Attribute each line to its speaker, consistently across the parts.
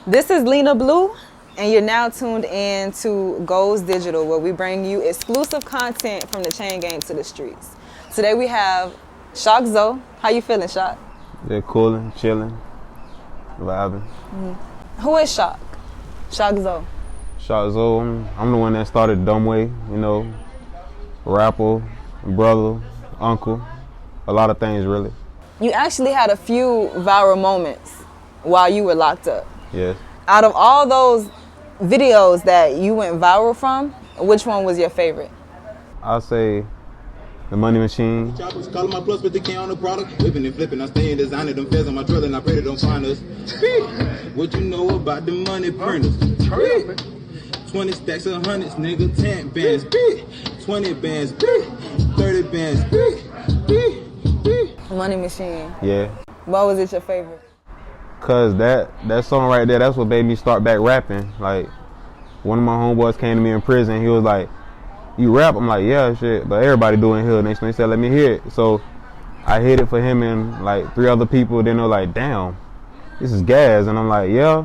Speaker 1: This is Lena Blue, and you're now tuned in to Goals Digital, where we bring you exclusive content from the chain gang to the streets. Today we have Shock Zoe. How you feeling, Shock?
Speaker 2: Yeah, cooling, chilling, vibing.
Speaker 1: Who is Shock? Shock Zoe.
Speaker 2: Shock Zoe, I'm the one that started Dumbway, you know, rapper, brother, uncle, a lot of things really.
Speaker 1: You actually had a few viral moments while you were locked up.
Speaker 2: Yes.
Speaker 1: Out of all those videos that you went viral from, which one was your favorite?
Speaker 2: I'll say the Money Machine.
Speaker 3: Choppers calling my plus 50K on the product. Whipping and flipping, I stay in designer. Them feds on my trailer and I pray they don't find us. What you know about the money printers? 20 stacks of hundreds, nigga, 10 bands, 20 bands, 30 bands.
Speaker 1: Money Machine.
Speaker 2: Yeah.
Speaker 1: Why was it your favorite?
Speaker 2: Cause that song right there, that's what made me start back rapping. Like, one of my homeboys came to me in prison. He was like, "You rap?" I'm like, "Yeah, shit." But everybody doing here. Next thing he said, "Let me hear it." So I hit it for him and like 3 other people. Then they're like, "Damn, this is gas." And I'm like, "Yeah."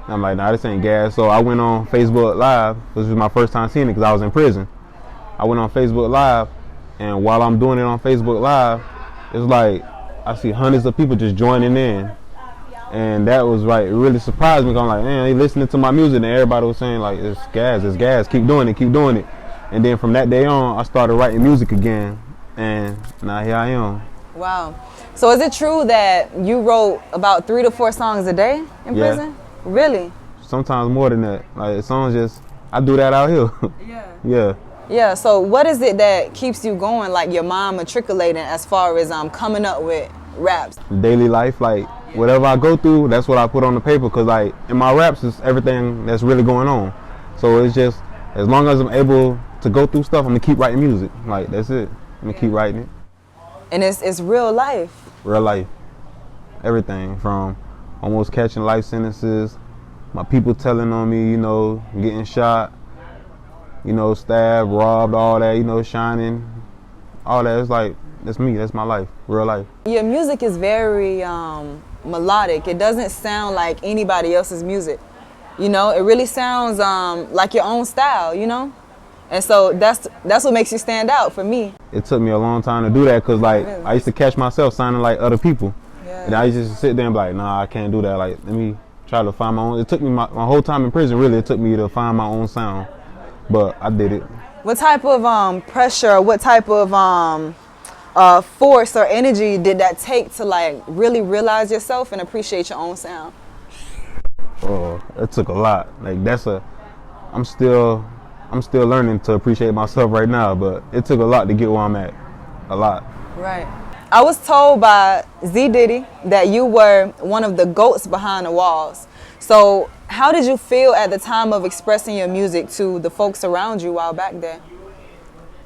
Speaker 2: And I'm like, "Nah, this ain't gas." So I went on Facebook Live. This was my first time seeing it because I was in prison. I went on Facebook Live, and while I'm doing it on Facebook Live, it's like I see hundreds of people just joining in. And that was like, it really surprised me. I'm like, man, they listening to my music, and everybody was saying like, it's gas, keep doing it, keep doing it. And then from that day on, I started writing music again, and now here I am.
Speaker 1: Wow. So is it true that you wrote about 3 to 4 songs a day in prison? Really?
Speaker 2: Sometimes more than that. Like, songs just, I do that out here. Yeah.
Speaker 1: Yeah, so what is it that keeps you going, like your mom matriculating as far as coming up with raps?
Speaker 2: Daily life, like whatever I go through, that's what I put on the paper, because like in my raps is everything that's really going on. So it's just, as long as I'm able to go through stuff, I'm gonna keep writing music. Like, that's it. I'm gonna keep writing it.
Speaker 1: And it's real life.
Speaker 2: Real life. Everything from almost catching life sentences, my people telling on me, you know, getting shot, you know, stabbed, robbed, all that, you know, shining, all that. It's like, that's me, that's my life, real life.
Speaker 1: Your music is very melodic. It doesn't sound like anybody else's music. You know, it really sounds like your own style, you know? And so that's what makes you stand out for me.
Speaker 2: It took me a long time to do that, because like,
Speaker 1: Really?
Speaker 2: I used to catch myself sounding like other people.
Speaker 1: Yeah.
Speaker 2: And I used to sit there and be like, nah, I can't do that. Like, let me try to find my own. It took me my whole time in prison, really, it took me to find my own sound. But I did it.
Speaker 1: What type of pressure, what type of force or energy did that take to like really realize yourself and appreciate your own sound?
Speaker 2: Oh, it took a lot. Like, I'm still learning to appreciate myself right now, but it took a lot to get where I'm at. A lot.
Speaker 1: Right. I was told by Z Diddy that you were one of the GOATs behind the walls. So how did you feel at the time of expressing your music to the folks around you while back there?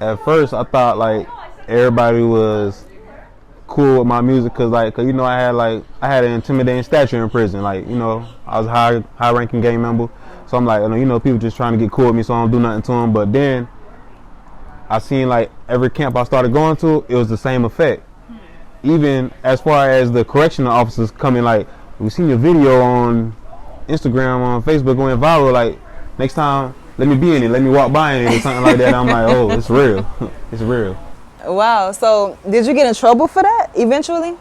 Speaker 2: At first, I thought like everybody was cool with my music, cause you know, I had an intimidating stature in prison. Like, you know, I was a high ranking gang member, so I'm like, you know, people just trying to get cool with me, so I don't do nothing to them. But then I seen like every camp I started going to, it was the same effect. Even as far as the correctional officers coming, like, we seen your video on Instagram, on Facebook going viral, like, next time let me be in it, let me walk by in it or something like that. I'm like, oh, it's real. It's real.
Speaker 1: Wow. So did you get in trouble for that eventually?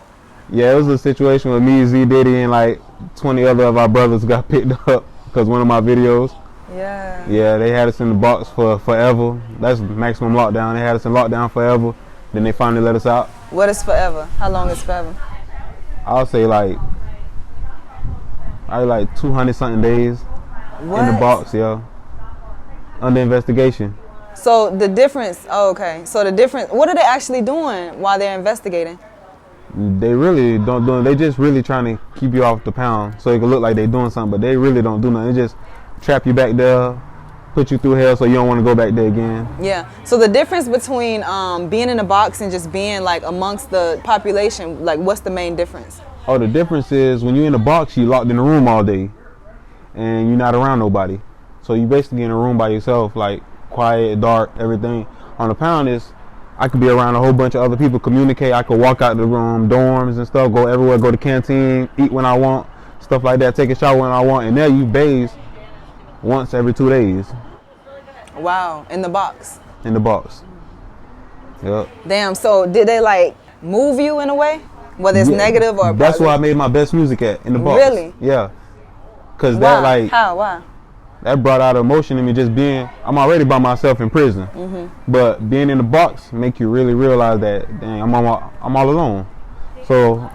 Speaker 2: Yeah, it was a situation with me, Z Diddy, and like 20 other of our brothers got picked up because one of my videos.
Speaker 1: Yeah.
Speaker 2: Yeah, they had us in the box for forever. That's maximum lockdown. They had us in lockdown forever. Then they finally let us out.
Speaker 1: What is forever? How long is forever?
Speaker 2: I'll say like 200 something days
Speaker 1: What?
Speaker 2: in the box, yeah. Under investigation.
Speaker 1: So the difference, So the difference, what are they actually doing while they're investigating?
Speaker 2: They really don't do it. They just really trying to keep you off the pound so it can look like they're doing something, but they really don't do nothing. They just trap you back there, put you through hell so you don't want to go back there again.
Speaker 1: Yeah. So the difference between being in a box and just being like amongst the population, like what's the main difference?
Speaker 2: Oh, the difference is when you're in a box, you're locked in a room all day and you're not around nobody. So you basically in a room by yourself, like quiet, dark, everything. On the pound is, I could be around a whole bunch of other people, communicate. I could walk out the room, dorms and stuff, go everywhere, go to canteen, eat when I want. stuff like that. Take a shower when I want, and now you bathe once every 2 days.
Speaker 1: Wow, in the box.
Speaker 2: In the box. Yep.
Speaker 1: Damn. So did they like move you in a way, whether it's negative or positive?
Speaker 2: That's where I made my best music at, in the box.
Speaker 1: Really?
Speaker 2: Yeah. Cause
Speaker 1: Why?
Speaker 2: that like
Speaker 1: Why?
Speaker 2: that brought out emotion in me. Just being, I'm already by myself in prison, but being in the box make you really realize that, dang, I'm all alone. So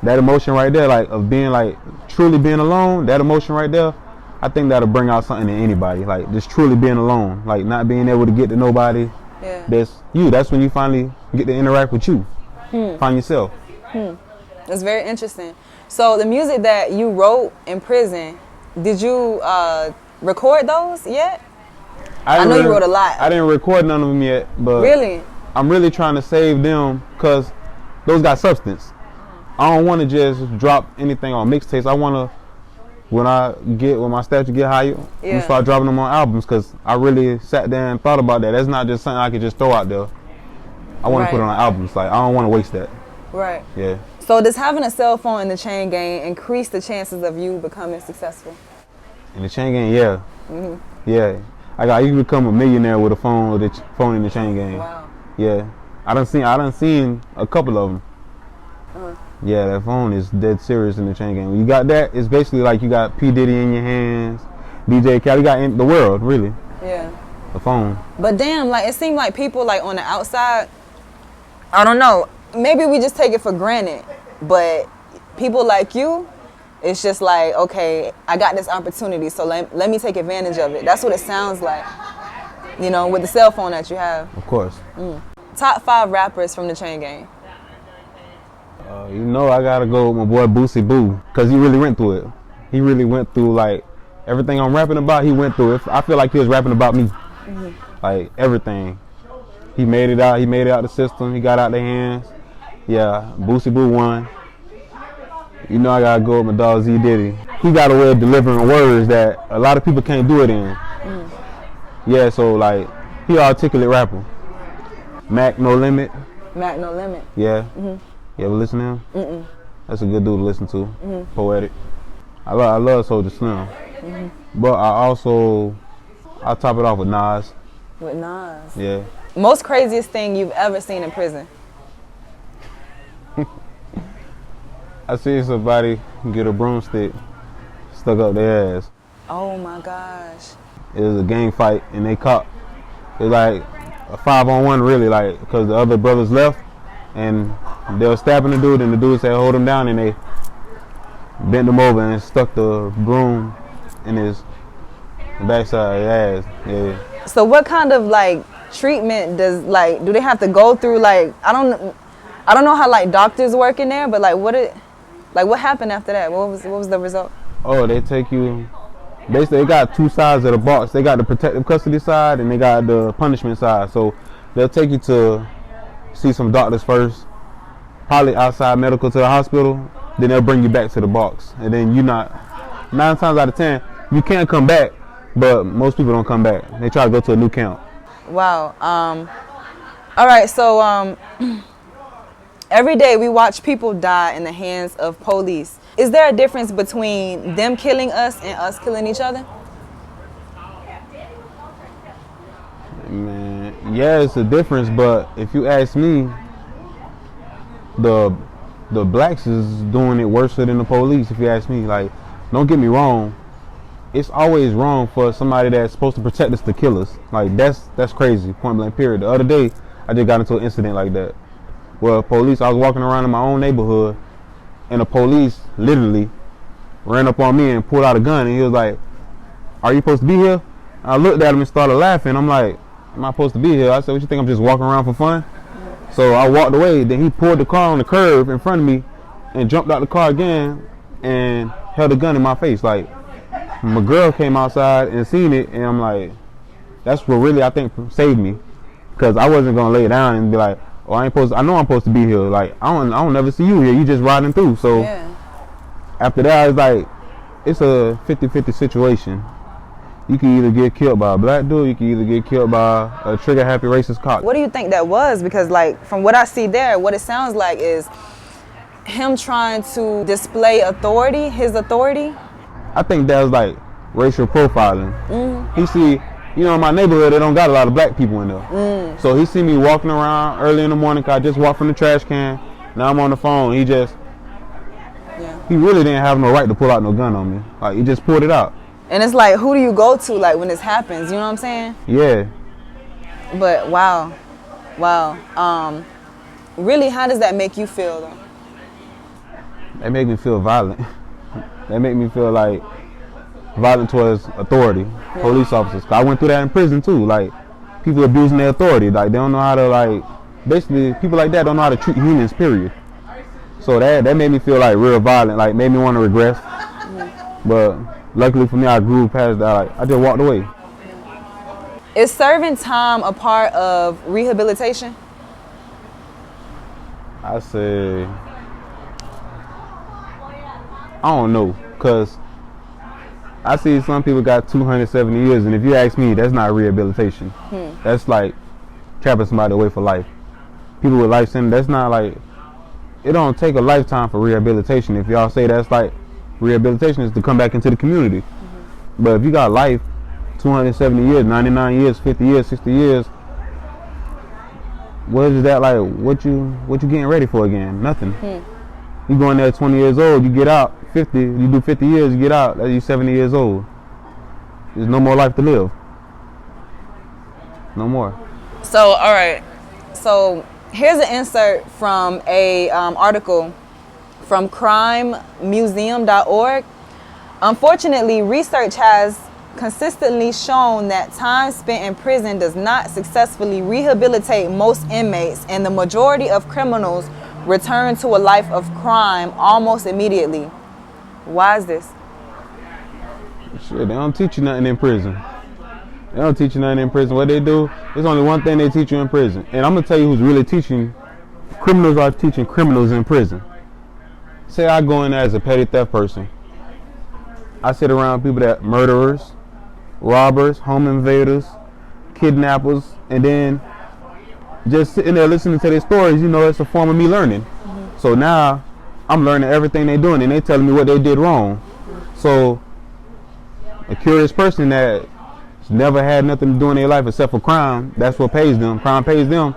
Speaker 2: that emotion right there, like of being like truly being alone, that emotion right there, I think that'll bring out something in anybody. Like just truly being alone, like not being able to get to nobody.
Speaker 1: Yeah.
Speaker 2: That's you. That's when you finally get to interact with you. Find yourself.
Speaker 1: That's very interesting. So the music that you wrote in prison, did you record those yet? I know you wrote a lot.
Speaker 2: I didn't record none of them yet, but
Speaker 1: really,
Speaker 2: I'm really trying to save them because those got substance. I don't want to just drop anything on mixtapes. I want to, when my stats get higher, I'm start dropping them on albums, because I really sat there and thought about that. That's not just something I could just throw out there. I want to put it on albums. Like, I don't want to waste that.
Speaker 1: Right.
Speaker 2: Yeah.
Speaker 1: So does having a cell phone in the chain gang increase the chances of you becoming successful?
Speaker 2: In the chain gang, yeah. Yeah. You can become a millionaire with a phone in the chain gang.
Speaker 1: Wow.
Speaker 2: Yeah. I done seen a couple of them. Yeah, that phone is dead serious in the chain gang. When you got that, it's basically like you got P. Diddy in your hands, DJ Khaled, you got in the world, really.
Speaker 1: Yeah.
Speaker 2: The phone.
Speaker 1: But damn, like it seemed like people like on the outside, I don't know, maybe we just take it for granted, but people like you, it's just like, okay, I got this opportunity, so let me take advantage of it. That's what it sounds like, you know, with the cell phone that you have.
Speaker 2: Of course.
Speaker 1: Top 5 rappers from the chain gang.
Speaker 2: You know, I gotta go with my boy Boosie Boo, because he really went through it. He really went through, like, everything I'm rapping about, he went through it. I feel like he was rapping about me. Like, everything. He made it out the system, he got out their hands. Yeah, Boosie Boo won. You know, I gotta go with my dog Z Diddy. He got a way of delivering words that a lot of people can't do it in. Yeah, so, like, he an articulate rapper. Mac No Limit.
Speaker 1: Mac No Limit.
Speaker 2: Yeah. You ever listen to him? That's a good dude to listen to. Poetic. I love Soulja Slim. But I'll top it off with Nas.
Speaker 1: With Nas.
Speaker 2: Yeah.
Speaker 1: Most craziest thing you've ever seen in prison?
Speaker 2: I seen somebody get a broomstick stuck up their ass.
Speaker 1: Oh my gosh.
Speaker 2: It was a gang fight, and they caught. It was like a 5-on-1, really, like, because the other brothers left, and they were stabbing the dude, and the dude said hold him down, and they bent him over and stuck the broom in his backside of his ass. Yeah.
Speaker 1: So what kind of like treatment do they have to go through? Like I don't know how like doctors work in there, but like what happened after that? What was the result? Oh,
Speaker 2: they take you. Basically, they got 2 sides of the box. They got the protective custody side, and they got the punishment side. So they'll take you to see some doctors first, probably outside medical to the hospital. Then they'll bring you back to the box, and then 9 times out of 10, you can come back, but most people don't come back. They try to go to a new camp.
Speaker 1: Wow. All right. So every day we watch people die in the hands of police. Is there a difference between them killing us and us killing each other?
Speaker 2: Man, yeah, it's a difference, but if you ask me, the blacks is doing it worse than the police, if you ask me. Like, don't get me wrong, it's always wrong for somebody that's supposed to protect us to kill us. Like, that's crazy, point blank period. The other day, I just got into an incident like that. Well, police, I was walking around in my own neighborhood, and the police literally ran up on me and pulled out a gun, and he was like, "Are you supposed to be here?" I looked at him and started laughing. I'm like, "Am I supposed to be here?" I said, "What you think, I'm just walking around for fun?" So I walked away. Then he pulled the car on the curb in front of me and jumped out the car again and held a gun in my face. Like, my girl came outside and seen it, and I'm like, that's what really, I think, saved me, because I wasn't gonna lay down and be like, "Oh, I know I'm supposed to be here. Like, I don't never see you here. You just riding through." So after that, it's like, it's a 50-50 situation. You can either get killed by a black dude, you can either get killed by a trigger-happy racist cop.
Speaker 1: What do you think that was? Because, like, from what I see there, what it sounds like is him trying to display authority, his authority?
Speaker 2: I think that was like racial profiling. He see, you know, in my neighborhood, they don't got a lot of black people in there. So he see me walking around early in the morning, 'cause I just walked from the trash can. Now I'm on the phone. He really didn't have no right to pull out no gun on me. Like, he just pulled it out.
Speaker 1: And it's like, who do you go to, like, when this happens? You know what I'm saying?
Speaker 2: Yeah.
Speaker 1: But wow. Really, how does that make you feel, though?
Speaker 2: That make me feel violent. That make me feel like violent towards authority, police officers. 'Cause I went through that in prison too. Like, people abusing their authority. Like, they don't know how to, like, basically people like that don't know how to treat humans, period. So that made me feel like real violent, like made me want to regress. But luckily for me, I grew past that. Like, I just walked away.
Speaker 1: Is serving time a part of rehabilitation?
Speaker 2: I say, I don't know, cause I see some people got 270 years, and if you ask me, that's not rehabilitation. That's like trapping somebody away for life. People with life sentence, that's not like, it don't take a lifetime for rehabilitation. If y'all say that's like rehabilitation is to come back into the community. But if you got life, 270 years, 99 years, 50 years, 60 years, what is that like? What you getting ready for again? Nothing. You go in there 20 years old, you get out 50, you do 50 years, you get out, that's you 70 years old. There's no more life to live. No more.
Speaker 1: So, all right. So here's an insert from a article from crimemuseum.org. Unfortunately, research has consistently shown that time spent in prison does not successfully rehabilitate most inmates, and the majority of criminals return to a life of crime almost immediately. Why is this?
Speaker 2: Shit, they don't teach you nothing in prison. They don't teach you nothing in prison. What they do, there's only one thing they teach you in prison. And I'm going to tell you who's really teaching. Criminals are teaching criminals in prison. Say I go in there as a petty theft person. I sit around people that murderers, robbers, home invaders, kidnappers, and then just sitting there listening to their stories, you know, it's a form of me learning. So now I'm learning everything they're doing, and they telling me what they did wrong. So a curious person that never had nothing to do in their life except for crime, that's what pays them. Crime pays them.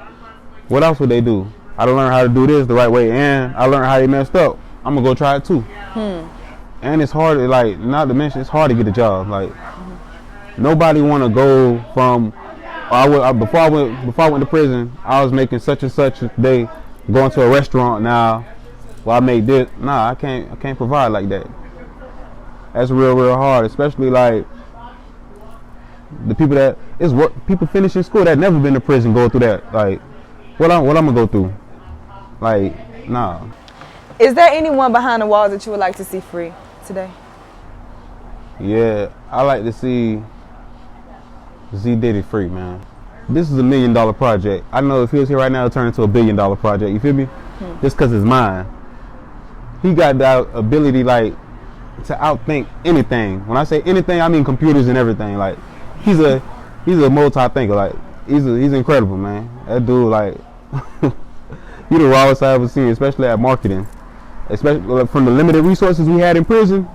Speaker 2: What else would they do? I done learned how to do this the right way, and I learned how they messed up. I'm gonna go try it too. And it's hard, like, not to mention, it's hard to get a job. Like, nobody want to go from. Before I went to prison, I was making such and such a day, going to a restaurant now. Well, I made this. Nah, I can't provide like that. That's real hard, especially like the people that people finishing school that never been to prison go through that. Like, what I'm gonna go through? Like, nah.
Speaker 1: Is there anyone behind the walls that you would like to see free today?
Speaker 2: Yeah, I like to see Z Diddy free, man. This is $1 million project. I know if he was here right now, it'd turn into $1 billion project. You feel me? Just because it's mine. He got that ability, like, to outthink anything. When I say anything, I mean computers and everything. Like, he's a multi-thinker. Like, he's incredible, man. That dude, like, he the rawest I ever seen, especially at marketing. Especially from the limited resources we had in prison.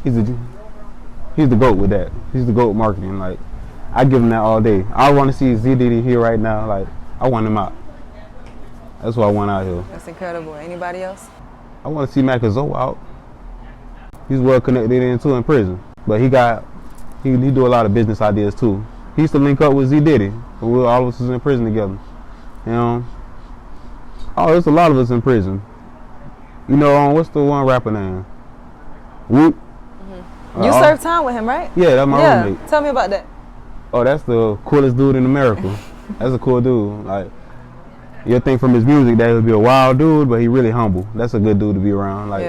Speaker 2: He's the GOAT with that. He's the GOAT marketing. Like, I give him that all day. I want to see Z Diddy here right now. Like, I want him out. That's what I want out here.
Speaker 1: That's incredible. Anybody else?
Speaker 2: I want to see Zoe out. He's well connected into in prison, but he do a lot of business ideas too. He used to link up with Z Diddy. All of us was in prison together. You know. Oh, there's a lot of us in prison. You know, what's the one rapper name? Whoop.
Speaker 1: You served time with him, right?
Speaker 2: Yeah, that's my roommate.
Speaker 1: Tell me about that.
Speaker 2: Oh, that's the coolest dude in America. That's a cool dude. Like, you'll think from his music that he'll be a wild dude, but he really humble. That's a good dude to be around. Like,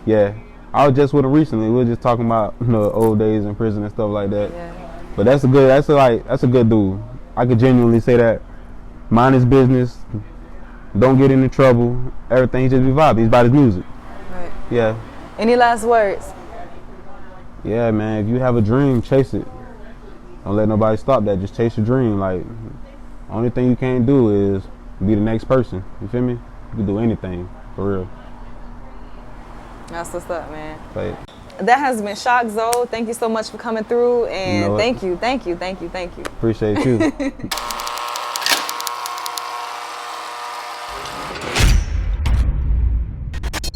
Speaker 2: yeah. I was just with him recently. We were just talking about, you know, old days in prison and stuff like that. Yeah. But that's a good dude. I could genuinely say that. Mind his business. Don't get into trouble. Everything. He just be vibing. He's about his music.
Speaker 1: Right.
Speaker 2: Yeah.
Speaker 1: Any last words?
Speaker 2: Yeah, man. If you have a dream, chase it. Don't let nobody stop that. Just chase your dream. Like, only thing you can't do is be the next person. You feel me? You can do anything. For real.
Speaker 1: That's what's up, man.
Speaker 2: Like,
Speaker 1: That has been Shock Zoe. Thank you so much for coming through, and
Speaker 2: You know what?
Speaker 1: thank you.
Speaker 2: appreciate you.